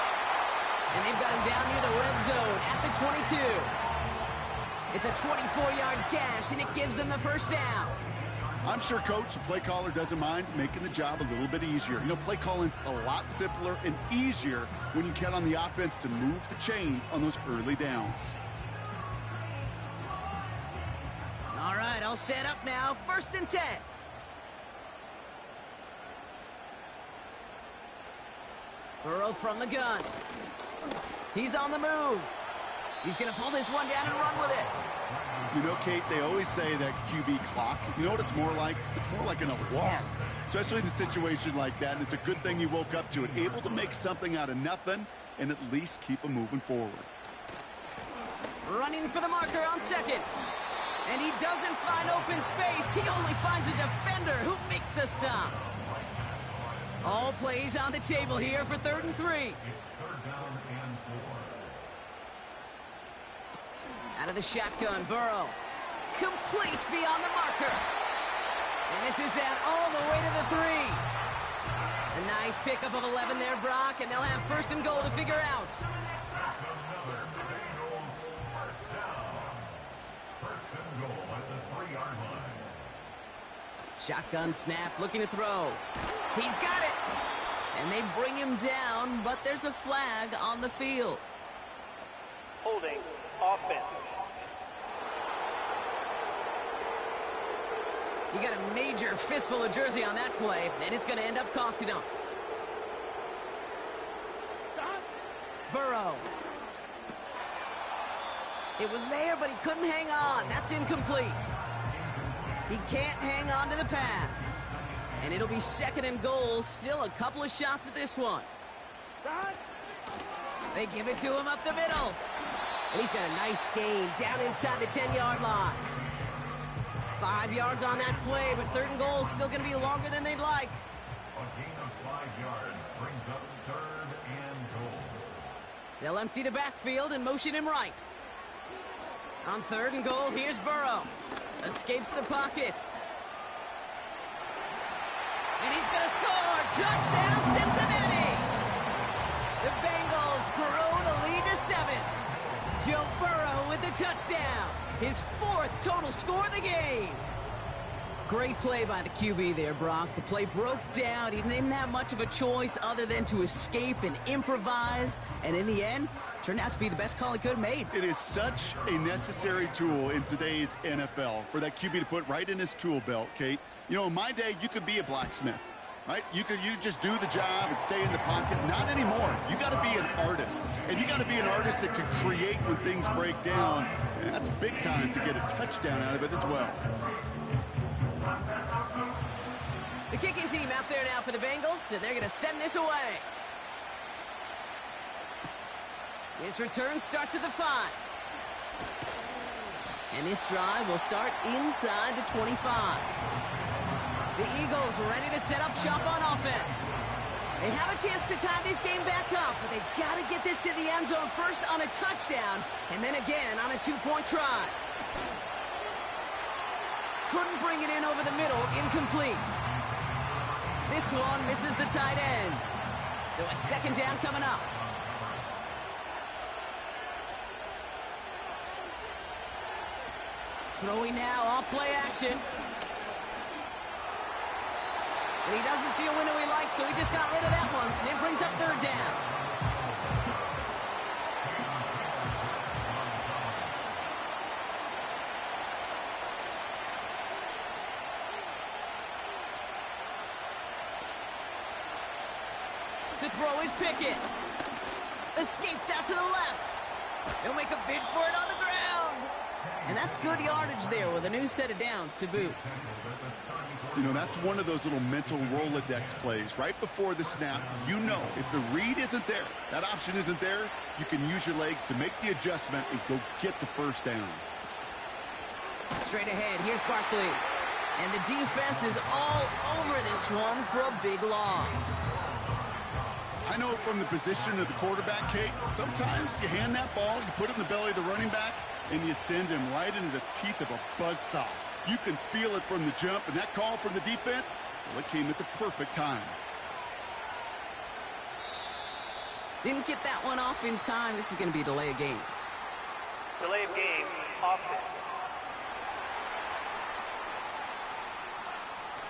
Speaker 2: And they've got him down near the red zone at the 22. It's a 24-yard gash, and it gives them the first down.
Speaker 3: I'm sure Coach, the play caller, doesn't mind making the job a little bit easier. You know, play calling's a lot simpler and easier when you count on the offense to move the chains on those early downs.
Speaker 2: All right, I'll set up now. 1st and 10. Burrow from the gun. He's on the move. He's going to pull this one down and run with it.
Speaker 3: You know, Kate, they always say that QB clock, you know what it's more like? It's more like an alarm, especially in a situation like that. And it's a good thing you woke up to it, able to make something out of nothing and at least keep them moving forward.
Speaker 2: Running for the marker on 2nd. And he doesn't find open space. He only finds a defender who makes the stop. All plays on the table here for 3rd and 3.
Speaker 4: It's 3rd down and 4.
Speaker 2: Out of the shotgun, Burrow. Complete beyond the marker. And this is down all the way to the 3. A nice pickup of 11 there, Brock, and they'll have 1st and goal to figure out.
Speaker 4: That's another Bengals first down. 1st and goal at the 3-yard line.
Speaker 2: Shotgun snap, looking to throw. He's got it. And they bring him down, but there's a flag on the field.
Speaker 5: Holding. Offense.
Speaker 2: You got a major fistful of jersey on that play, and it's going to end up costing him.
Speaker 5: Stop.
Speaker 2: Burrow. It was there, but he couldn't hang on. That's incomplete. He can't hang on to the pass. And it'll be 2nd and goal. Still a couple of shots at this one.
Speaker 5: Stop.
Speaker 2: They give it to him up the middle. And he's got a nice gain down inside the 10-yard line. 5 yards on that play, but 3rd and goal is still going to be longer than they'd like.
Speaker 4: A gain of 5 yards brings up 3rd and goal.
Speaker 2: They'll empty the backfield and motion him right. On 3rd and goal, here's Burrow. Escapes the pocket. And he's going to score. Touchdown, Cincinnati. The Bengals grow the lead to 7. Joe Burrow with the touchdown. His 4th total score of the game. Great play by the QB there, Brock. The play broke down. He didn't have much of a choice other than to escape and improvise. And in the end, turned out to be the best call he could have made.
Speaker 3: It is such a necessary tool in today's NFL for that QB to put right in his tool belt, Kate. You know, in my day, you could be a blacksmith, right? You just do the job and stay in the pocket. Not anymore. You got to be an artist. And you got to be an artist that can create when things break down. And that's big time to get a touchdown out of it as well.
Speaker 2: The kicking team out there now for the Bengals, and they're going to send this away. This return starts at the 5. And this drive will start inside the 25. The Eagles ready to set up shop on offense. They have a chance to tie this game back up, but they got to get this to the end zone first on a touchdown, and then again on a 2-point try. Couldn't bring it in over the middle, incomplete. This one misses the tight end. So it's 2nd down coming up. Throwing now off play action. And he doesn't see a window he likes, so he just got rid of that one. And it brings up 3rd down. To throw is Pickett. Escapes out to the left. He'll make a bid for it on the ground. And that's good yardage there with a new set of downs to boot.
Speaker 3: You know, that's one of those little mental Rolodex plays. Right before the snap, you know if the read isn't there, that option isn't there, you can use your legs to make the adjustment and go get the 1st down.
Speaker 2: Straight ahead, here's Barkley. And the defense is all over this one for a big loss.
Speaker 3: I know from the position of the quarterback, Kate, sometimes you hand that ball, you put it in the belly of the running back, and you send him right into the teeth of a buzzsaw. You can feel it from the jump, and that call from the defense, well, it came at the perfect time.
Speaker 2: Didn't get that one off in time. This is going to be a delay of game.
Speaker 5: Delay of game, offense.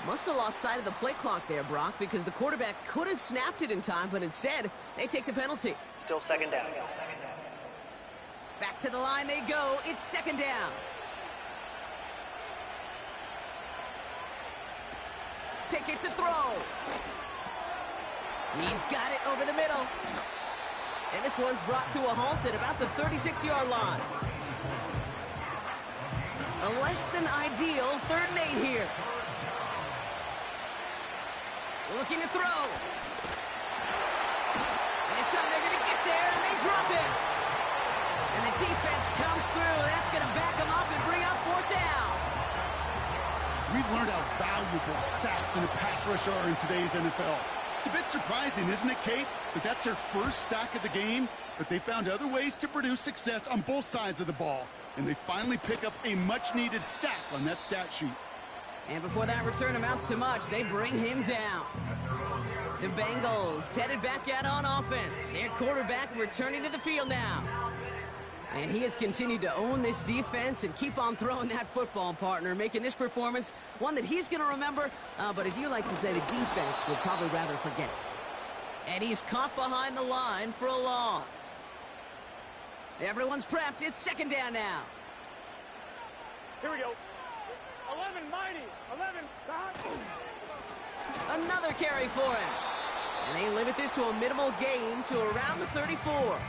Speaker 2: Must have lost sight of the play clock there, Brock, because the quarterback could have snapped it in time, but instead, they take the penalty.
Speaker 5: Still second down.
Speaker 2: Back to the line they go. It's second down. Pickett to throw. He's got it over the middle. And this one's brought to a halt at about the 36-yard line. A less than ideal 3rd and 8 here. Looking to throw. And this time they're going to get there, and they drop it. And the defense comes through. That's going to back them up and bring up 4th down.
Speaker 3: We've learned how valuable sacks and a pass rush are in today's NFL. It's a bit surprising, isn't it, Kate, that that's their first sack of the game, but they found other ways to produce success on both sides of the ball, and they finally pick up a much-needed sack on that stat sheet.
Speaker 2: And before that return amounts to much, they bring him down. The Bengals headed back out on offense. Their quarterback returning to the field now. And he has continued to own this defense and keep on throwing that football, partner, making this performance one that he's going to remember, but as you like to say, the defense would probably rather forget. And he's caught behind the line for a loss. Everyone's prepped. It's second down now.
Speaker 5: Here we go. 11, mighty. 11, stop.
Speaker 2: Another carry for him. And they limit this to a minimal gain to around the 34.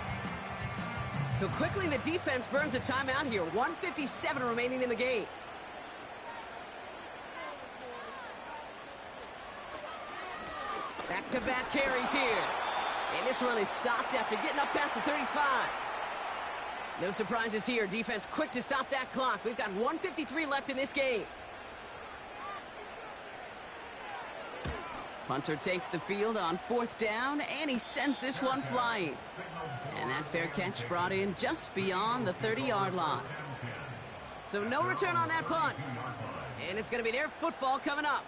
Speaker 2: So quickly the defense burns a timeout here. 1:57 remaining in the game. Back-to-back carries here. And this one is stopped after getting up past the 35. No surprises here. Defense quick to stop that clock. We've got 1:53 left in this game. Punter takes the field on 4th down, and he sends this one flying. And that fair catch brought in just beyond the 30-yard line. So no return on that punt. And it's going to be their football coming up.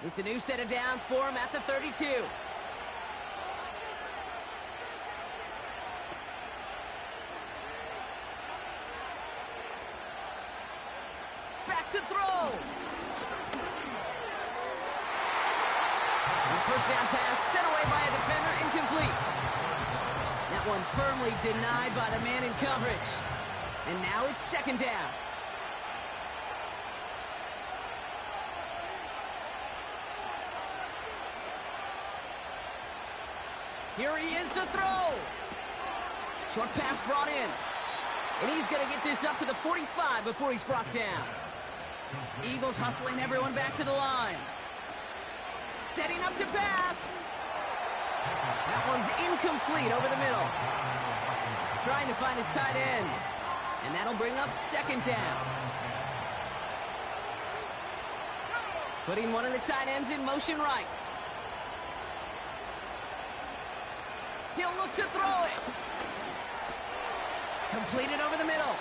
Speaker 2: It's a new set of downs for him at the 32. Back to throw. First down pass sent away by a defender, incomplete. That one firmly denied by the man in coverage. And now it's second down. Here he is to throw. Short pass brought in. And he's going to get this up to the 45 before he's brought down. Eagles hustling everyone back to the line. Setting up to pass. That one's incomplete over the middle. Trying to find his tight end. And that'll bring up second down. Putting one of the tight ends in motion right. He'll look to throw it. Completed over the middle.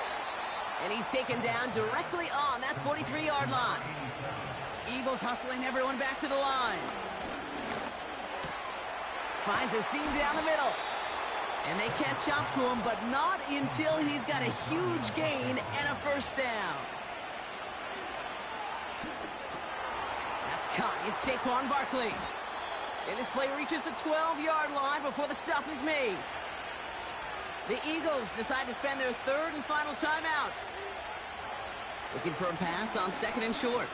Speaker 2: And he's taken down directly on that 43-yard line. Eagles hustling everyone back to the line. Finds a seam down the middle. And they catch up to him, but not until he's got a huge gain and a first down. That's caught. It's Saquon Barkley. And this play reaches the 12-yard line before the stop is made. The Eagles decide to spend their 3rd and final timeout. Looking for a pass on 2nd and short.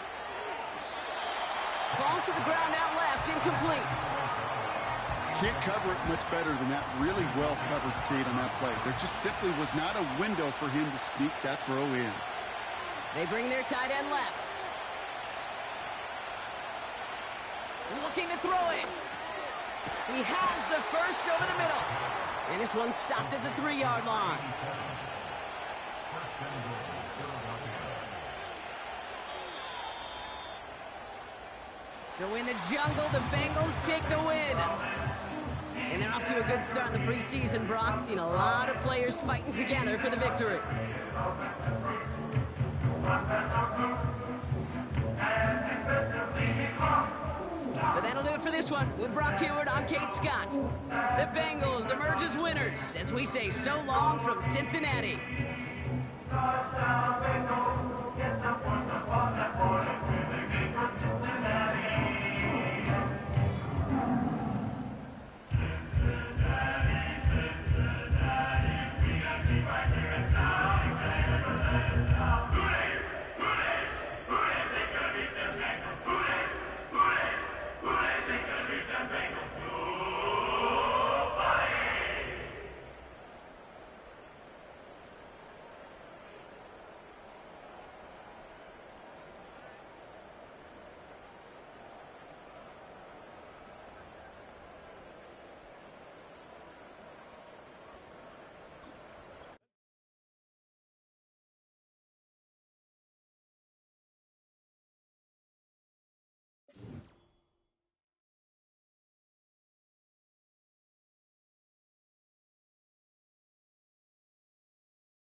Speaker 2: Falls to the ground out left, incomplete.
Speaker 3: Can't cover it much better than that. Really well covered, Kate, on that play. There just simply was not a window for him to sneak that throw in.
Speaker 2: They bring their tight end left. Looking to throw it. He has the first over the middle. And this one's stopped at the 3-yard line. So in the jungle, the Bengals take the win. And they're off to a good start in the preseason, Brock. Seen a lot of players fighting together for the victory. So that'll do it for this one. With Brock Hewitt, I'm Kate Scott. The Bengals emerge as winners as we say so long from Cincinnati.
Speaker 4: Touchdown, Bengals, get